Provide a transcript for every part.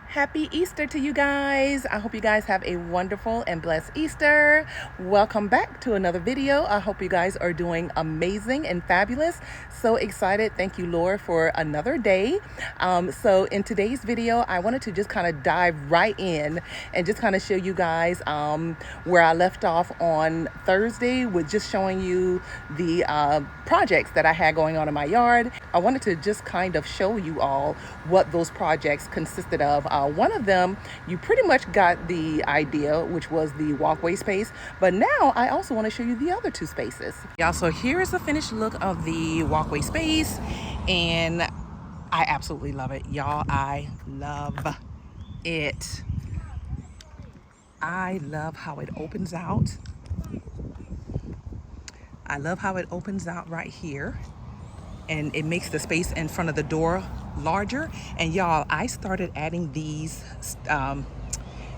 Happy Easter to you guys. I hope you guys have a wonderful and blessed Easter. Welcome back to another video. I hope you guys are doing amazing and fabulous. So excited. Thank you, Lord, for another day. So in today's video, I wanted to just kind of dive right in and just kind of show you guys where I left off on Thursday with just showing you the projects that I had going on in my yard. I wanted to just kind of show you all what those projects consisted of. One of them, you pretty much got the idea, which was the walkway space. But now I also want to show you the other two spaces. Y'all, so here is the finished look of the walkway space. And I absolutely love it. Y'all, I love it. I love how it opens out. I love how it opens out right here. And it makes the space in front of the door larger. And y'all, I started adding these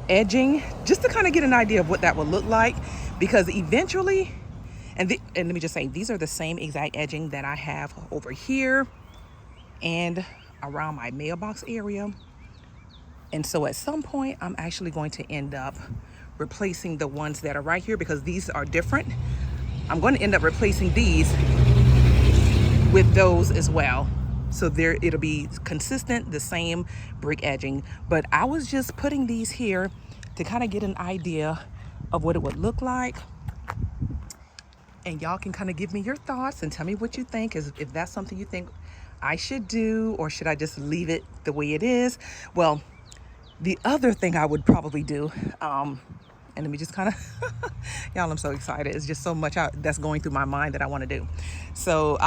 edging just to kind of get an idea of what that would look like, because eventually, and let me just say, these are the same exact edging that I have over here and around my mailbox area. And so at some point, I'm actually going to end up replacing the ones that are right here, because these are different. I'm going to end up replacing these with those as well, so there it'll be consistent, the same brick edging. But I was just putting these here to kind of get an idea of what it would look like, and y'all can kind of give me your thoughts and tell me what you think, if that's something you think I should do, or should I just leave it the way it is. Well, the other thing I would probably do, and let me just kind of y'all, I'm so excited. It's just so much that's going through my mind that I want to do. So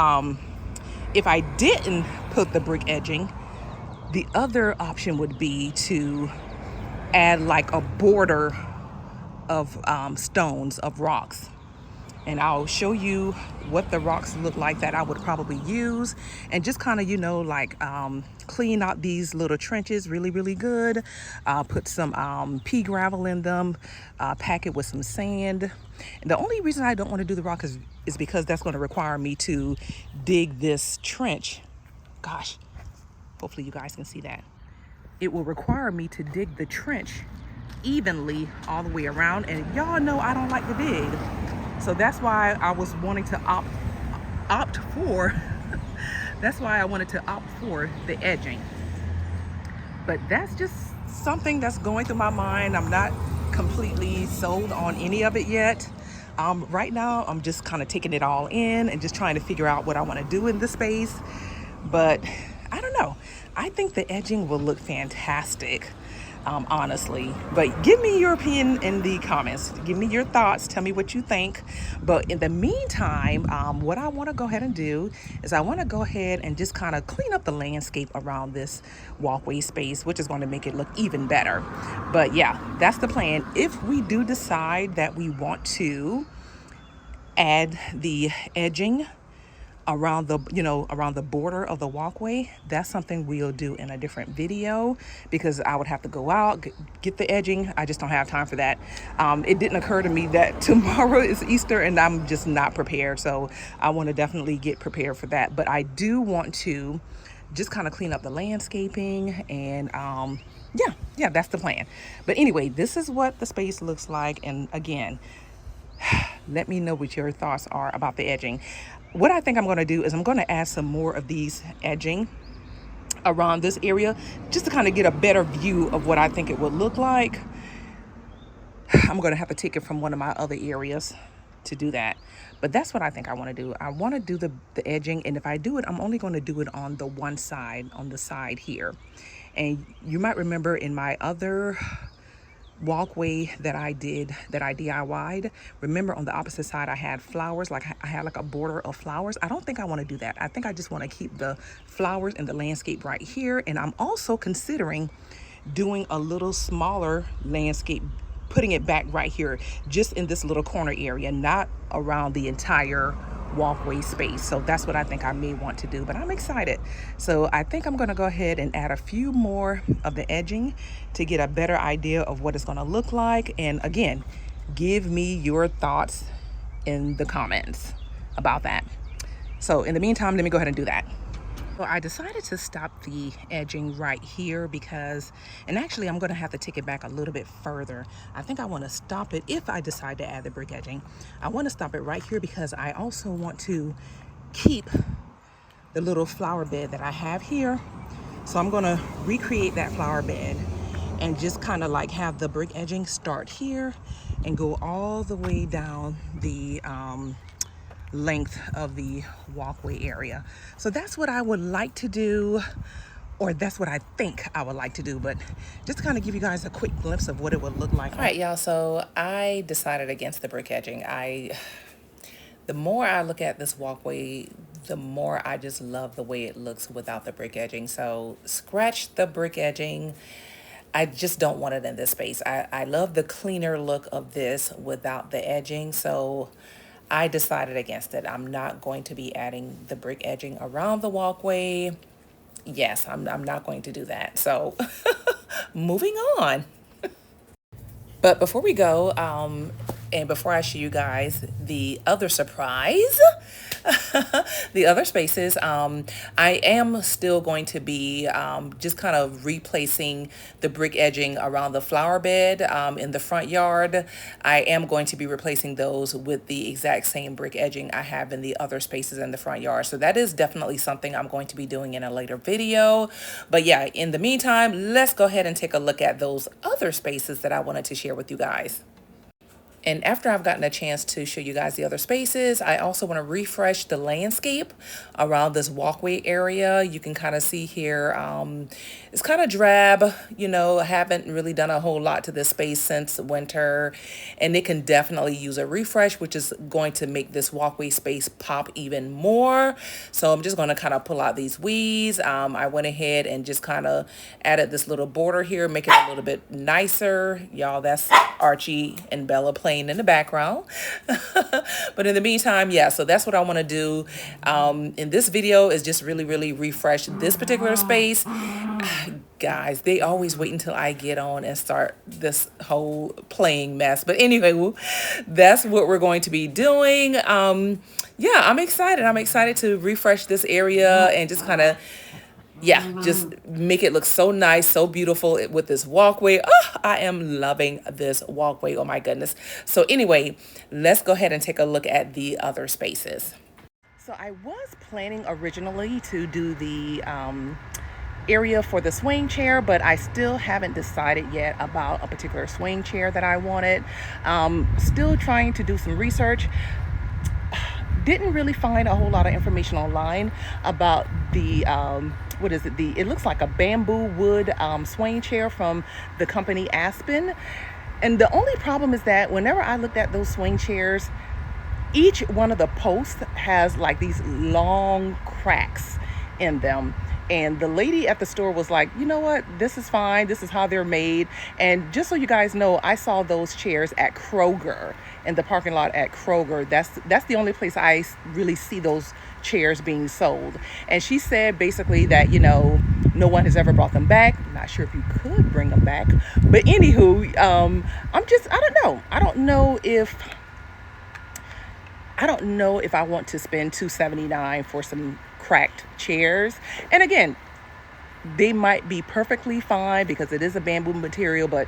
if I didn't put the brick edging, the other option would be to add like a border of stones, of rocks. And I'll show you what the rocks look like that I would probably use, and just kind of, you know, like clean out these little trenches really, really good. Put some pea gravel in them, pack it with some sand. And the only reason I don't want to do the rock is because that's going to require me to dig this trench. Gosh, hopefully you guys can see that. It will require me to dig the trench evenly all the way around, and y'all know I don't like to dig. So that's why I was wanting to opt for that's why I wanted to opt for the edging. But that's just something that's going through my mind. I'm not completely sold on any of it yet. Right now, I'm just kind of taking it all in and just trying to figure out what I want to do in the space. But I don't know. I think the edging will look fantastic. Honestly, but give me your opinion in the comments. Give me your thoughts. Tell me what you think. But in the meantime, what I want to go ahead and do is I want to go ahead and just kind of clean up the landscape around this walkway space, which is going to make it look even better. But yeah, that's the plan. If we do decide that we want to add the edging around the, you know, around the border of the walkway, that's something we'll do in a different video, because I would have to go out, get the edging. I just don't have time for that. It didn't occur to me that tomorrow is Easter and I'm just not prepared. So I want to definitely get prepared for that. But I do want to just kind of clean up the landscaping, and yeah, that's the plan. But anyway, this is what the space looks like. And again, let me know what your thoughts are about the edging. What I think I'm going to do is I'm going to add some more of these edging around this area, just to kind of get a better view of what I think it would look like. I'm going to have to take it from one of my other areas to do that. But that's what I think I want to do. I want to do the edging, and if I do it, I'm only going to do it on the one side, on the side here. And you might remember in my other walkway that I DIY'd, remember on the opposite side I had flowers, like I had like a border of flowers. I don't think I want to do that. I think I just want to keep the flowers and the landscape right here. And I'm also considering doing a little smaller landscape, putting it back right here, just in this little corner area, not around the entire walkway space. So that's what I think I may want to do, but I'm excited. So I think I'm going to go ahead and add a few more of the edging to get a better idea of what it's going to look like. And again, give me your thoughts in the comments about that. So in the meantime, let me go ahead and do that. So I decided to stop the edging right here because, and actually I'm going to have to take it back a little bit further. I think I want to stop it if I decide to add the brick edging. I want to stop it right here because I also want to keep the little flower bed that I have here. So I'm going to recreate that flower bed and just kind of like have the brick edging start here and go all the way down the length of the walkway area. So that's what I would like to do, or that's what I think I would like to do, but just to kind of give you guys a quick glimpse of what it would look like. All right, y'all, so I decided against the brick edging. The more I look at this walkway, the more I just love the way it looks without the brick edging. So scratch the brick edging. I just don't want it in this space. I love the cleaner look of this without the edging. So I decided against it. I'm not going to be adding the brick edging around the walkway. Yes, I'm not going to do that. So moving on. But before we go, and before I show you guys the other surprise, the other spaces, I am still going to be just kind of replacing the brick edging around the flower bed in the front yard. I am going to be replacing those with the exact same brick edging I have in the other spaces in the front yard. So that is definitely something I'm going to be doing in a later video. But yeah, in the meantime, let's go ahead and take a look at those other spaces that I wanted to share with you guys. And after I've gotten a chance to show you guys the other spaces, I also want to refresh the landscape around this walkway area. You can kind of see here, it's kind of drab, you know, I haven't really done a whole lot to this space since winter, and it can definitely use a refresh, which is going to make this walkway space pop even more. So I'm just going to kind of pull out these weeds. I went ahead and just kind of added this little border here, make it a little bit nicer. Y'all, that's Archie and Bella playing in the background. But in the meantime, yeah, so that's what I want to do in this video, is just really refresh this particular space. Guys, they always wait until I get on and start this whole playing mess. But anyway, that's what we're going to be doing. Yeah, I'm excited to refresh this area and just kind of, yeah, just make it look so nice, so beautiful with this walkway. Oh, I am loving this walkway. Oh my goodness. So anyway, let's go ahead and take a look at the other spaces. So I was planning originally to do the area for the swing chair, but I still haven't decided yet about a particular swing chair that I wanted. Still trying to do some research. Didn't really find a whole lot of information online about the what is it? It looks like a bamboo wood swing chair from the company Aspen. And the only problem is that whenever I looked at those swing chairs, each one of the posts has like these long cracks in them. And the lady at the store was like, you know what, this is fine. This is how they're made. And just so you guys know, I saw those chairs at Kroger, in the parking lot at Kroger. That's the only place I really see those chairs being sold. And she said basically that, you know, no one has ever brought them back. I'm not sure if you could bring them back. But anywho, I don't know. I don't know if I want to spend $279 for some cracked chairs. And again, they might be perfectly fine because it is a bamboo material, but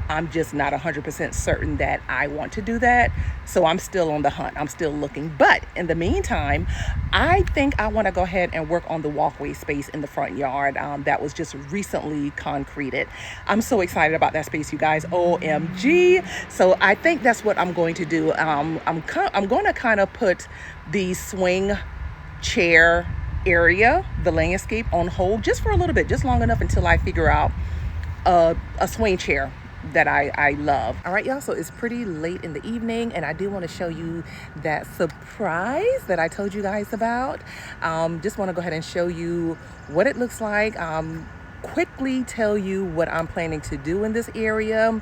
I'm just not 100% certain that I want to do that. So I'm still on the hunt. I'm still looking. But in the meantime, I think I want to go ahead and work on the walkway space in the front yard that was just recently concreted. I'm so excited about that space, you guys. OMG. So I think that's what I'm going to do. I'm going to kind of put the swing chair area, the landscape, on hold just for a little bit, just long enough until I figure out a swing chair that I love. All right, y'all, so it's pretty late in the evening, and I do want to show you that surprise that I told you guys about. Just want to go ahead and show you what it looks like. Quickly tell you what I'm planning to do in this area.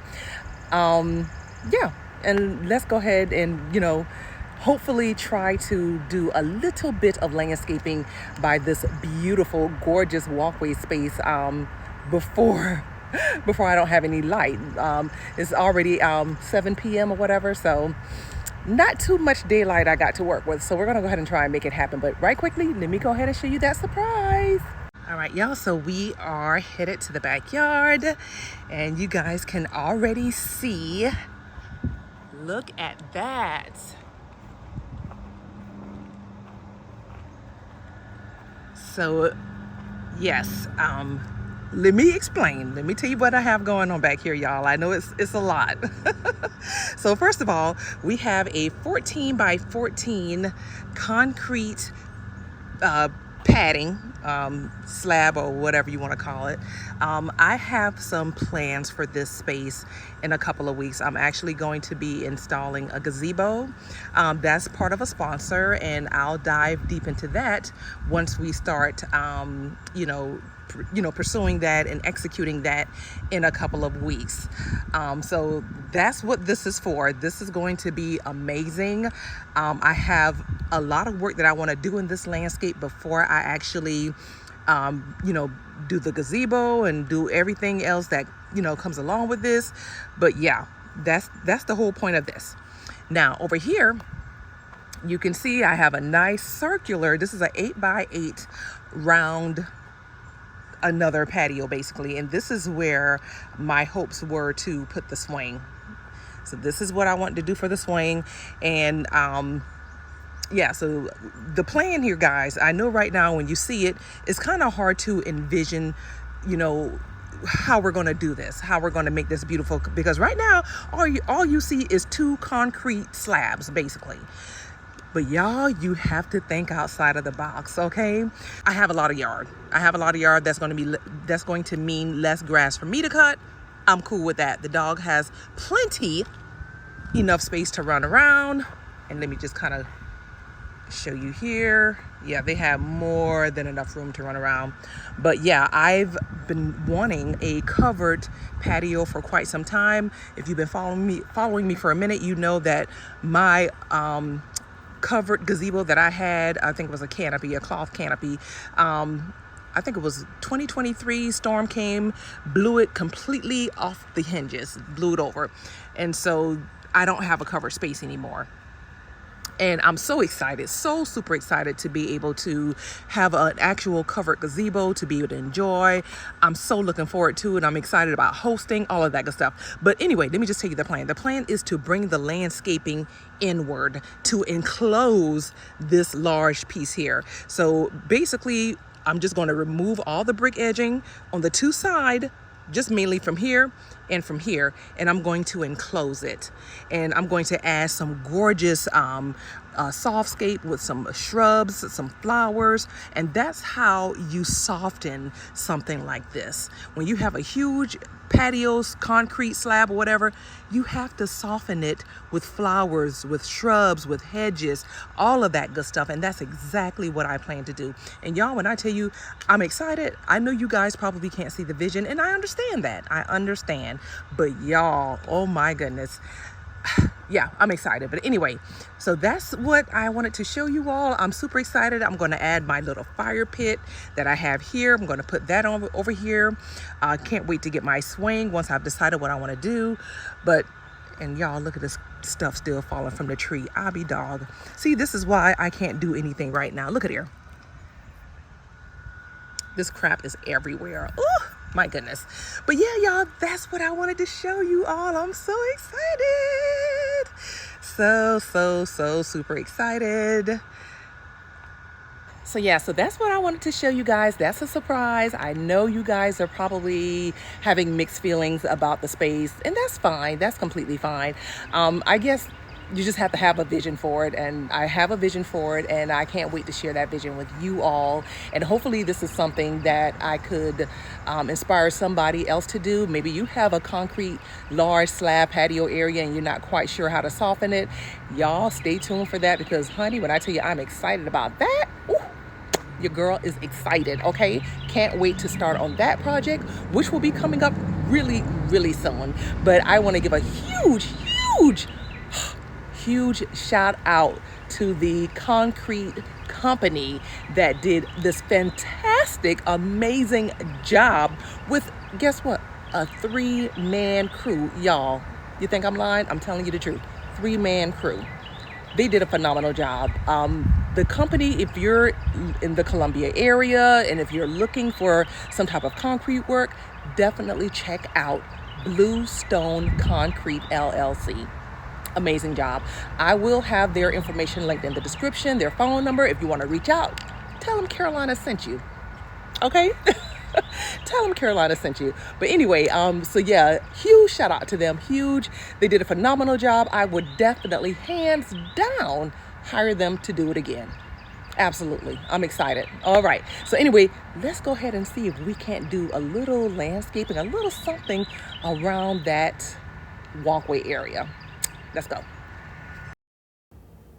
Yeah, and let's go ahead and, you know, hopefully try to do a little bit of landscaping by this beautiful, gorgeous walkway space before I don't have any light. It's already 7 p.m. or whatever, so not too much daylight I got to work with. So we're gonna go ahead and try and make it happen. But right quickly, let me go ahead and show you that surprise. All right, y'all, so we are headed to the backyard and you guys can already see, look at that. So yes, let me explain. Let me tell you what I have going on back here, y'all. I know it's a lot. So first of all, we have a 14 by 14 concrete padding slab or whatever you want to call it. I have some plans for this space in a couple of weeks. I'm actually going to be installing a gazebo. That's part of a sponsor, and I'll dive deep into that once we start pursuing that and executing that in a couple of weeks. So that's what this is for. This is going to be amazing. I have a lot of work that I want to do in this landscape before I actually do the gazebo and do everything else that comes along with this. But yeah, that's the whole point of this. Now over here you can see I have a nice circular, this is an 8x8 round, another patio basically, and this is where my hopes were to put the swing. So this is what I want to do for the swing. And yeah, so the plan here, guys, I know right now when you see it, it's kind of hard to envision how we're going to do this, how we're going to make this beautiful, because right now all you see is two concrete slabs basically. But y'all, you have to think outside of the box, okay? I have a lot of yard. That's going to mean less grass for me to cut. I'm cool with that. The dog has enough space to run around. And let me just kind of show you here. Yeah, they have more than enough room to run around. But yeah, I've been wanting a covered patio for quite some time. If you've been following me for a minute, you know that my covered gazebo that I had, I think it was a cloth canopy. I think it was 2023, storm came, blew it completely off the hinges, blew it over. And so I don't have a covered space anymore. And I'm so excited, so super excited to be able to have an actual covered gazebo to be able to enjoy. I'm so looking forward to it. I'm excited about hosting, all of that good stuff. But anyway, let me just tell you the plan. The plan is to bring the landscaping inward to enclose this large piece here. So basically, I'm just going to remove all the brick edging on the two sides, just mainly from here and from here, and I'm going to enclose it. And I'm going to add some gorgeous softscape with some shrubs, some flowers, and that's how you soften something like this. When you have a huge patios, concrete slab or whatever, you have to soften it with flowers, with shrubs, with hedges, all of that good stuff. And that's exactly what I plan to do. And y'all, when I tell you I'm excited, I know you guys probably can't see the vision, and I understand that. I understand. But y'all, oh my goodness. Yeah, I'm excited. But anyway, so that's what I wanted to show you all. I'm super excited. I'm going to add my little fire pit that I have here. I'm going to put that over here. I can't wait to get my swing once I've decided what I want to do. And y'all, look at this stuff still falling from the tree. I'll be dog. See, this is why I can't do anything right now. Look at here. This crap is everywhere. Ooh, my goodness. But yeah, y'all, that's what I wanted to show you all. I'm so excited. So super excited. So yeah, so that's what I wanted to show you guys. That's a surprise. I know you guys are probably having mixed feelings about the space, and that's fine. That's completely fine. I guess you just have to have a vision for it, and I have a vision for it, and I can't wait to share that vision with you all. And hopefully this is something that I could inspire somebody else to do. Maybe you have a concrete large slab patio area and you're not quite sure how to soften it. Y'all stay tuned for that, because honey, when I tell you I'm excited about that, ooh, your girl is excited, okay? Can't wait to start on that project, which will be coming up really, really soon. But I want to give a huge shout out to the concrete company that did this fantastic, amazing job with, guess what? A 3-man crew. Y'all, you think I'm lying? I'm telling you the truth. 3-man crew. they did a phenomenal job. The company, if you're in the Columbia area and if you're looking for some type of concrete work, definitely check out Bluestone Concrete LLC. Amazing job. I will have their information linked in the description, their phone number. If you want to reach out, tell them Carolina sent you. Okay? Tell them Carolina sent you. But anyway, so yeah, huge shout out to them. Huge. They did a phenomenal job. I would definitely, hands down, hire them to do it again. Absolutely. I'm excited. All right. So anyway, let's go ahead and see if we can't do a little landscaping, a little something around that walkway area. Let's go.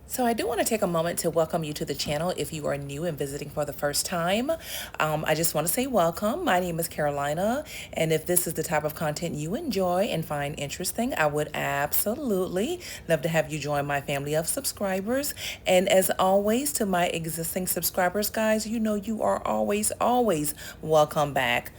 So I do want to take a moment to welcome you to the channel if you are new and visiting for the first time. I just want to say welcome. My name is Carolina, and if this is the type of content you enjoy and find interesting, I would absolutely love to have you join my family of subscribers. And as always, to my existing subscribers, guys, you know you are always welcome back.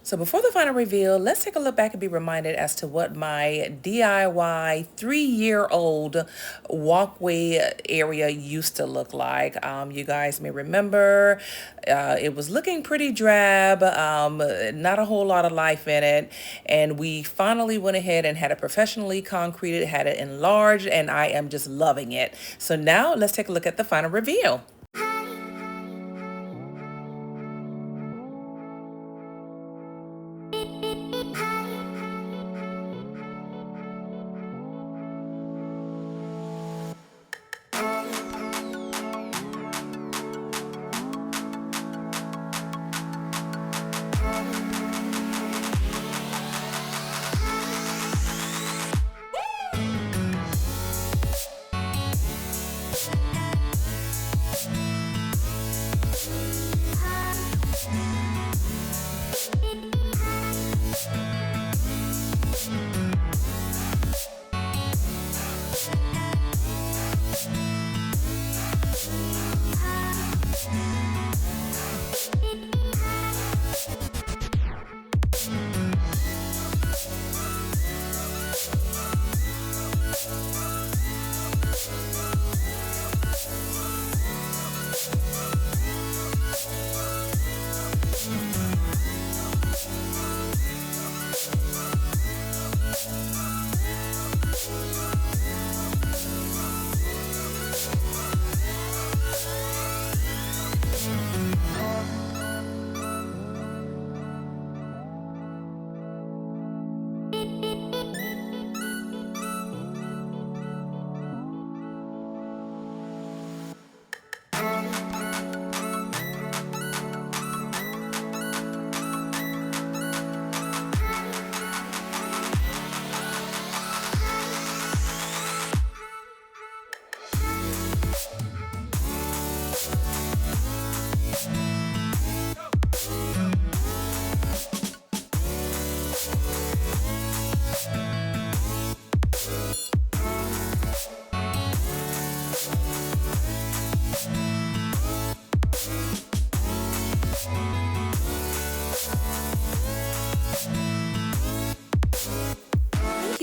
So before the final reveal, let's take a look back and be reminded as to what my DIY 3-year-old walkway area used to look like. You guys may remember it was looking pretty drab, not a whole lot of life in it. And we finally went ahead and had it professionally concreted, had it enlarged, and I am just loving it. So now let's take a look at the final reveal.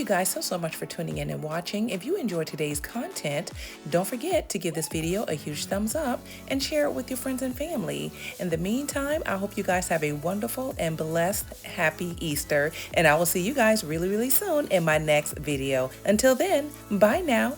you guys so much for tuning in and watching. If you enjoyed today's content, don't forget to give this video a huge thumbs up and share it with your friends and family. In the meantime, I hope you guys have a wonderful and blessed happy Easter, and I will see you guys really soon in my next video. Until then, bye now.